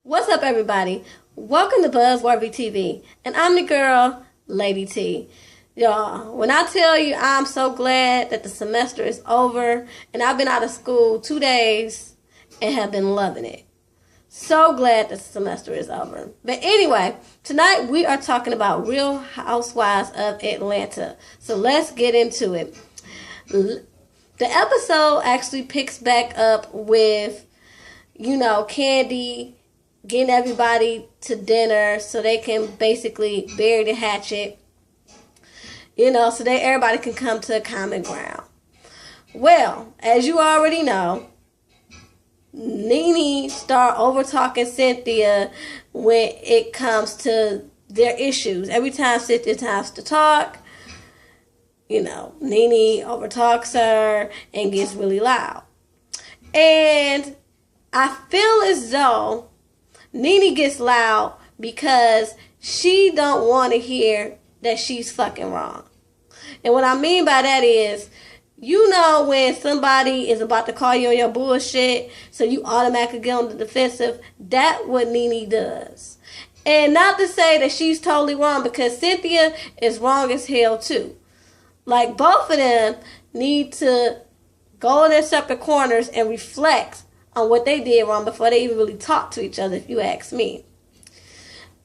What's up, everybody? Welcome to Buzzworthy TV, and I'm the girl, Lady T. Y'all, when I tell you I'm so glad that the semester is over, and I've been out of school 2 days and have been loving it. So glad that the semester is over. But anyway, tonight we are talking about Real Housewives of Atlanta. So let's get into it. The episode actually picks back up with, Candy getting everybody to dinner so they can basically bury the hatchet, so that everybody can come to a common ground. Well, as you already know, Nene start over talking Cynthia when it comes to their issues. Every time Cynthia tries to talk, Nene overtalks her and gets really loud. And I feel as though Nene gets loud because she don't want to hear that she's fucking wrong. And what I mean by that is, when somebody is about to call you on your bullshit, so you automatically get on the defensive, that's what Nene does. And not to say that she's totally wrong, because Cynthia is wrong as hell too. Like, both of them need to go in their separate corners and reflect on what they did wrong before they even really talk to each other, if you ask me.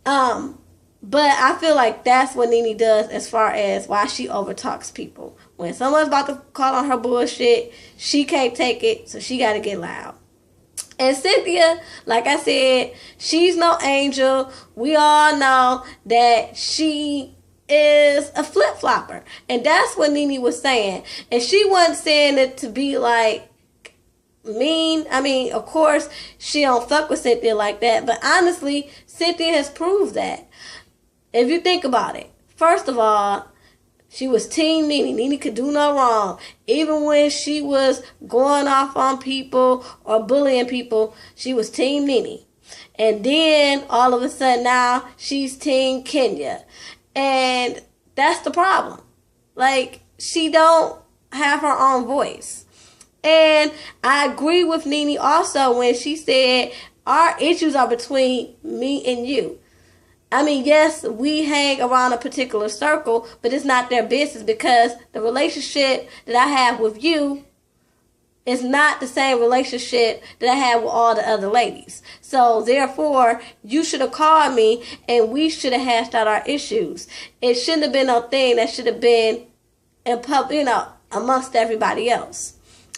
But I feel like that's what Nene does as far as why she overtalks people. When someone's about to call on her bullshit, she can't take it, so she got to get loud. And Cynthia, like I said, she's no angel. We all know that she is a flip-flopper. And that's what Nene was saying. And she wasn't saying it to be like mean. I mean, of course, she don't fuck with Cynthia like that. But honestly, Cynthia has proved that. If you think about it, first of all, she was Team Nene. Nene could do no wrong. Even when she was going off on people or bullying people, she was Team Nene. And then, all of a sudden now, she's Team Kenya. And that's the problem. Like, she don't have her own voice. And I agree with Nene also when she said, our issues are between me and you. I mean, yes, we hang around a particular circle, but it's not their business, because the relationship that I have with you is not the same relationship that I have with all the other ladies. So, therefore, you should have called me and we should have hashed out our issues. It shouldn't have been no thing that should have been in public, amongst everybody else.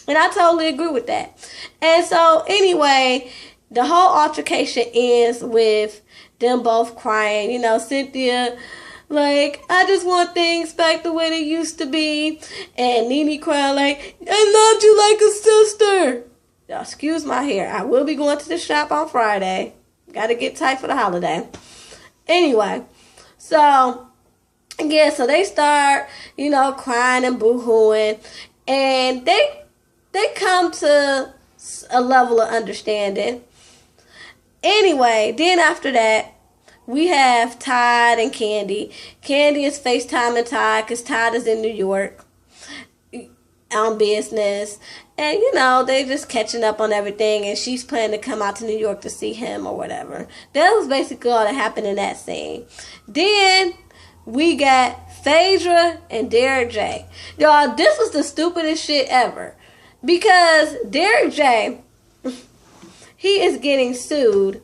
And I totally agree with that. And so, anyway, the whole altercation ends with them both crying. Cynthia, like, I just want things back the way they used to be. And Nene crying like, I loved you like a sister. Now, excuse my hair. I will be going to the shop on Friday. Got to get tight for the holiday. Anyway, so they start, crying and boo-hooing. And they come to a level of understanding. Anyway, then after that, we have Todd and Candy. Candy is FaceTiming Todd because Todd is in New York on business. And, they just catching up on everything. And she's planning to come out to New York to see him or whatever. That was basically all that happened in that scene. Then we got Phaedra and Derek J. Y'all, this was the stupidest shit ever. Because Derek J, he is getting sued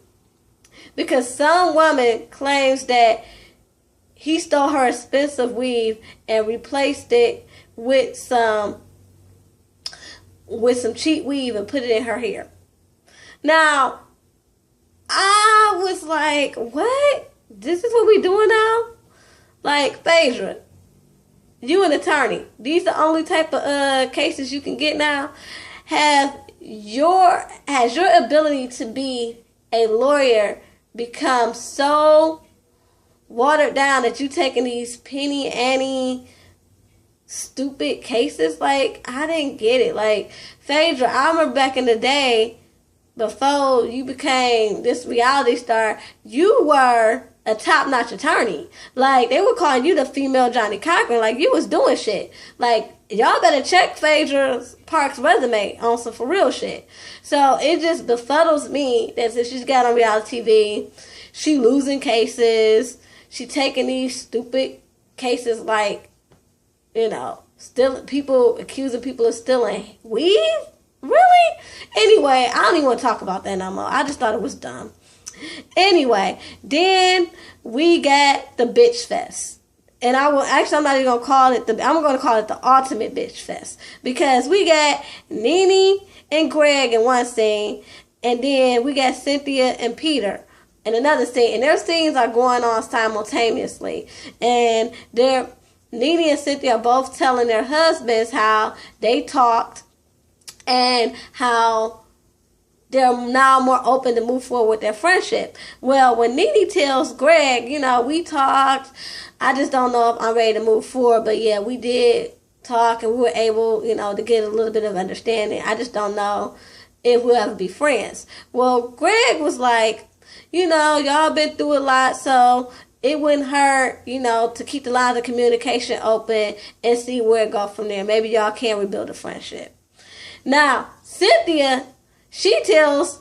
because some woman claims that he stole her expensive weave and replaced it with some cheap weave and put it in her hair. Now, I was like, what? This is what we doing now? Like, Phaedra, you an attorney. These are the only type of cases you can get now. Has your ability to be a lawyer become so watered down that you taking these penny ante stupid cases? Like, I didn't get it. Like, Phaedra, I remember back in the day, before you became this reality star, you were a top-notch attorney. Like, they were calling you the female Johnny Cochran. Like, you was doing shit. Like, y'all better check Phaedra Parks' resume on some for real shit. So it just befuddles me that since she's got on reality TV, she losing cases. She taking these stupid cases like, still people accusing people of stealing weed. Really? Anyway, I don't even want to talk about that no more. I just thought it was dumb. Anyway, then we got the bitch fest. And I'm not even going to call it I'm going to call it the ultimate bitch fest. Because we got Nene and Greg in one scene. And then we got Cynthia and Peter in another scene. And their scenes are going on simultaneously. And Nene and Cynthia are both telling their husbands how they talked and how they're now more open to move forward with their friendship. Well, when Nene tells Greg, we talked, I just don't know if I'm ready to move forward, but yeah, we did talk and we were able, to get a little bit of understanding. I just don't know if we'll ever be friends. Well, Greg was like, y'all been through a lot, so it wouldn't hurt, to keep the lines of communication open and see where it goes from there. Maybe y'all can rebuild a friendship. Now, Cynthia, she tells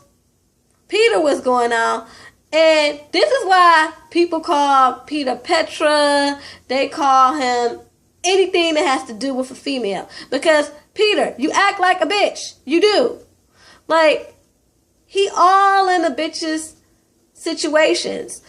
Peter what's going on. And this is why people call Peter Petra. They call him anything that has to do with a female. Because, Peter, you act like a bitch. You do. Like, he all in the bitches' situations.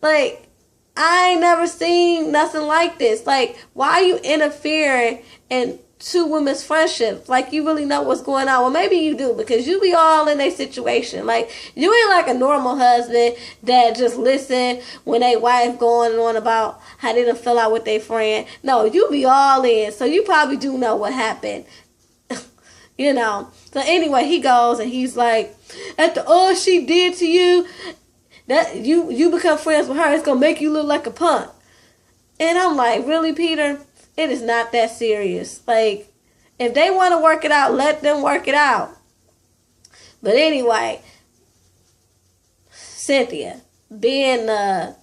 Like, I ain't never seen nothing like this. Like, why are you interfering in two women's friendships? Like, you really know what's going on. Well, maybe you do, because you be all in a situation. Like, you ain't like a normal husband that just listen when they wife going on about how they done fell out with their friend. No, you be all in, so you probably do know what happened. So anyway, he goes and he's like, after all she did to you, that you become friends with her, it's gonna make you look like a punk. And I'm like, really, Peter? It is not that serious. Like, if they want to work it out, let them work it out. But anyway, Cynthia, being the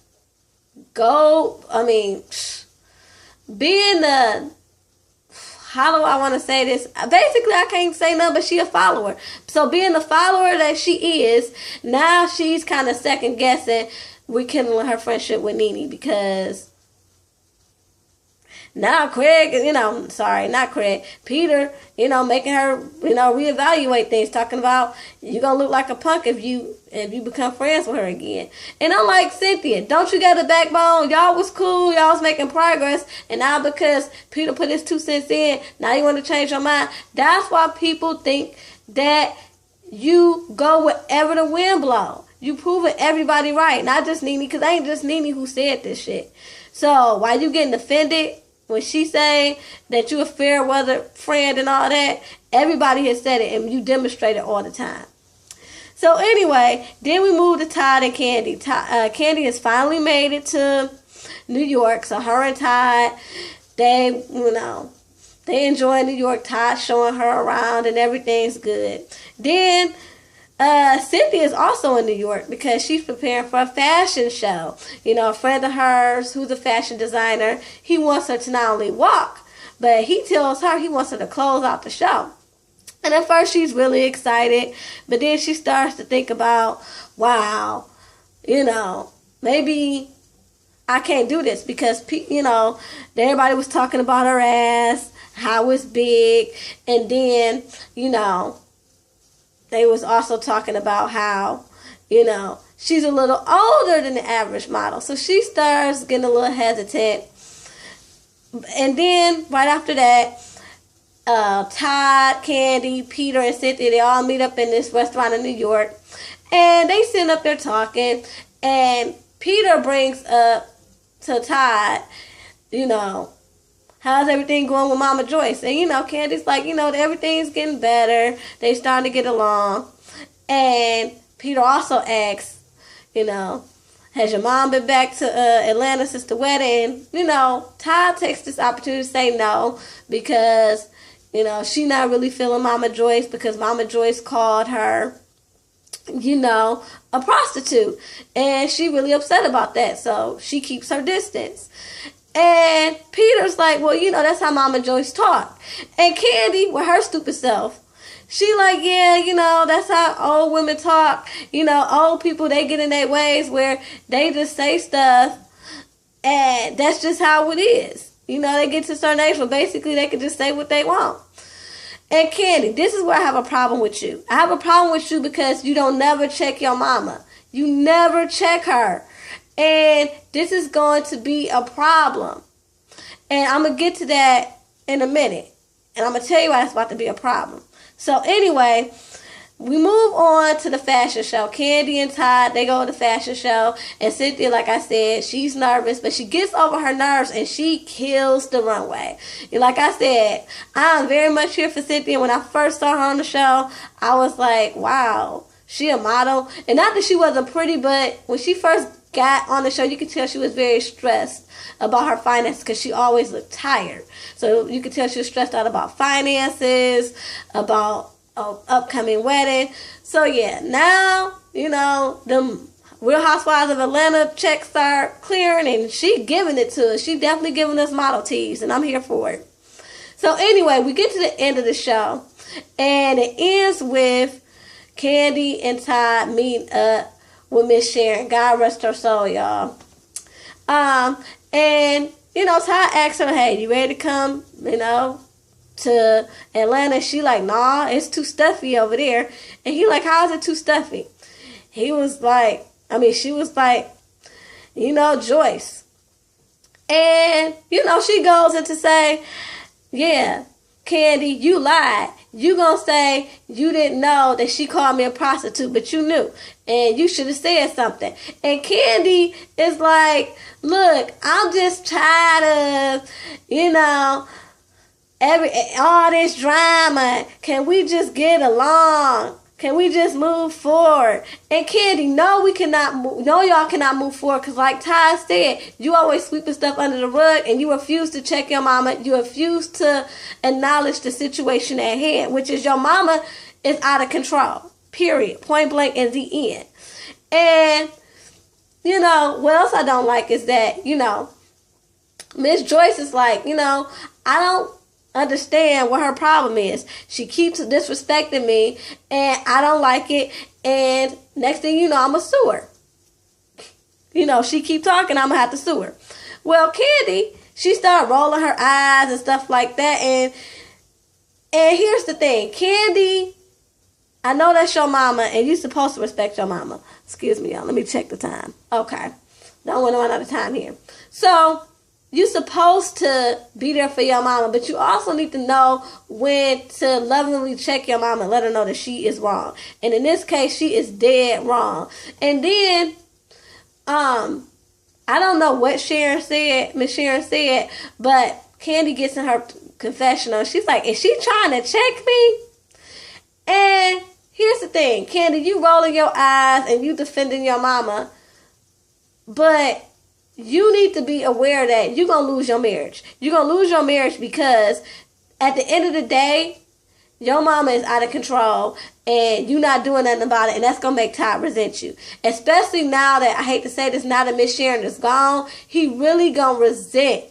how do I want to say this? Basically, I can't say nothing, but she a follower. So being the follower that she is, now she's kind of second guessing rekindling her friendship with Nene, because now Craig, not Craig, Peter, making her, reevaluate things, talking about you gonna look like a punk if you become friends with her again. And I'm like, Cynthia, don't you got a backbone? Y'all was cool, y'all was making progress, and now because Peter put his 2 cents in, now you want to change your mind. That's why people think that you go wherever the wind blows. You proving everybody right, not just Nene, because ain't just Nene who said this shit. So why you getting offended when she say that you a fair weather friend and all that? Everybody has said it, and you demonstrate it all the time. So anyway, then we move to Todd and Candy. Candy has finally made it to New York, so her and Todd, they enjoy New York. Todd showing her around and everything's good. Then Cynthia is also in New York because she's preparing for a fashion show. A friend of hers who's a fashion designer, he wants her to not only walk, but he tells her he wants her to close out the show. And at first she's really excited, but then she starts to think about, wow, maybe I can't do this because, everybody was talking about her ass, how it's big, and then, they was also talking about how, she's a little older than the average model. So she starts getting a little hesitant. And then right after that, Todd, Candy, Peter, and Cynthia, they all meet up in this restaurant in New York. And they sitting up there talking. And Peter brings up to Todd, how's everything going with Mama Joyce? And, Candy's like, everything's getting better. They starting to get along. And Peter also asks, has your mom been back to Atlanta since the wedding? Todd takes this opportunity to say no because, she not really feeling Mama Joyce because Mama Joyce called her, a prostitute. And she really upset about that. So she keeps her distance. And Peter's like, well, that's how Mama Joyce talk. And Candy, with her stupid self, she like, yeah, that's how old women talk. Old people, they get in their ways where they just say stuff, and that's just how it is. They get to a certain age where basically they can just say what they want. And Candy, this is where I have a problem with you. I have a problem with you because you don't never check your mama. You never check her. And this is going to be a problem. And I'm going to get to that in a minute. And I'm going to tell you why it's about to be a problem. So anyway, we move on to the fashion show. Candy and Todd, they go to the fashion show. And Cynthia, like I said, she's nervous. But she gets over her nerves and she kills the runway. And like I said, I'm very much here for Cynthia. When I first saw her on the show, I was like, wow, she a model. And not that she wasn't pretty, but when she first got on the show, you could tell she was very stressed about her finances because she always looked tired. So you could tell she was stressed out about finances, about upcoming wedding. So yeah, now, the Real Housewives of Atlanta checks start clearing and she giving it to us. She definitely giving us Model T's and I'm here for it. So anyway, we get to the end of the show and it ends with Candy and Todd meeting up with Miss Sharon. God rest her soul, y'all. And, Todd asked her, hey, you ready to come, to Atlanta? She like, nah, it's too stuffy over there. And he like, how is it too stuffy? He was like, she was like, Joyce. And, she goes into say, yeah, Candy, you lied. You gonna say you didn't know that she called me a prostitute, but you knew. And you should have said something. And Candy is like, look, I'm just tired of, all this drama. Can we just get along? Can we just move forward? And Candy, no, we cannot move. No, y'all cannot move forward. Because like Ty said, you always sweeping stuff under the rug and you refuse to check your mama. You refuse to acknowledge the situation at hand, which is your mama is out of control. Period. Point blank in the end. And, what else I don't like is that, Miss Joyce is like, I don't understand what her problem is. She keeps disrespecting me and I don't like it, and next thing you know, I'm a sue her. She keep talking, I'm gonna have to sue her. Well, Candy, she started rolling her eyes and stuff like that, and here's the thing, Candy, I know that's your mama and you're supposed to respect your mama. Excuse me, y'all, let me check the time. Okay, don't want to run out of time here. So you're supposed to be there for your mama, but you also need to know when to lovingly check your mama and let her know that she is wrong. And in this case, she is dead wrong. And then, I don't know what Miss Sharon said, but Candy gets in her confessional. She's like, is she trying to check me? And here's the thing, Candy, you rolling your eyes and you defending your mama, but you need to be aware that you're going to lose your marriage. You're going to lose your marriage because at the end of the day, your mama is out of control and you're not doing nothing about it, and that's going to make Todd resent you. Especially now that, I hate to say this, now that Miss Sharon is gone, he really going to resent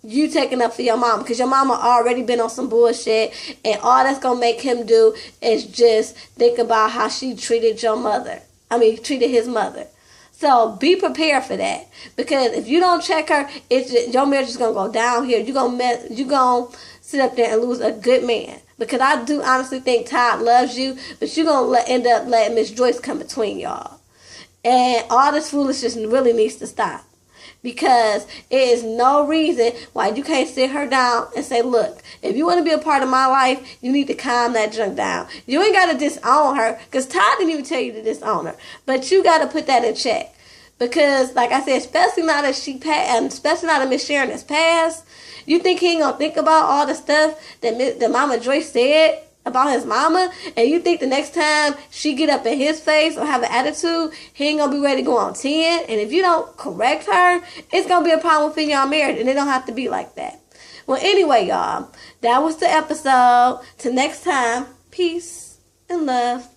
you taking up for your mama because your mama already been on some bullshit, and all that's going to make him do is just think about how she treated treated his mother. So be prepared for that, because if you don't check her, your marriage is gonna go downhill. You're gonna sit up there and lose a good man. Because I do honestly think Todd loves you, but you're gonna end up letting Miss Joyce come between y'all, and all this foolishness really needs to stop. Because it is no reason why you can't sit her down and say, look, if you want to be a part of my life, you need to calm that junk down. You ain't got to disown her, because Todd didn't even tell you to disown her. But you got to put that in check. Because, like I said, especially now that especially now that Miss Sharon has passed, you think he ain't going to think about all the stuff that Mama Joyce said about his mama, and you think the next time she get up in his face or have an attitude, he ain't gonna be ready to go on 10. And if you don't correct her, it's gonna be a problem within y'all marriage, and it don't have to be like that. Well, anyway, y'all, that was the episode. Till next time, peace and love.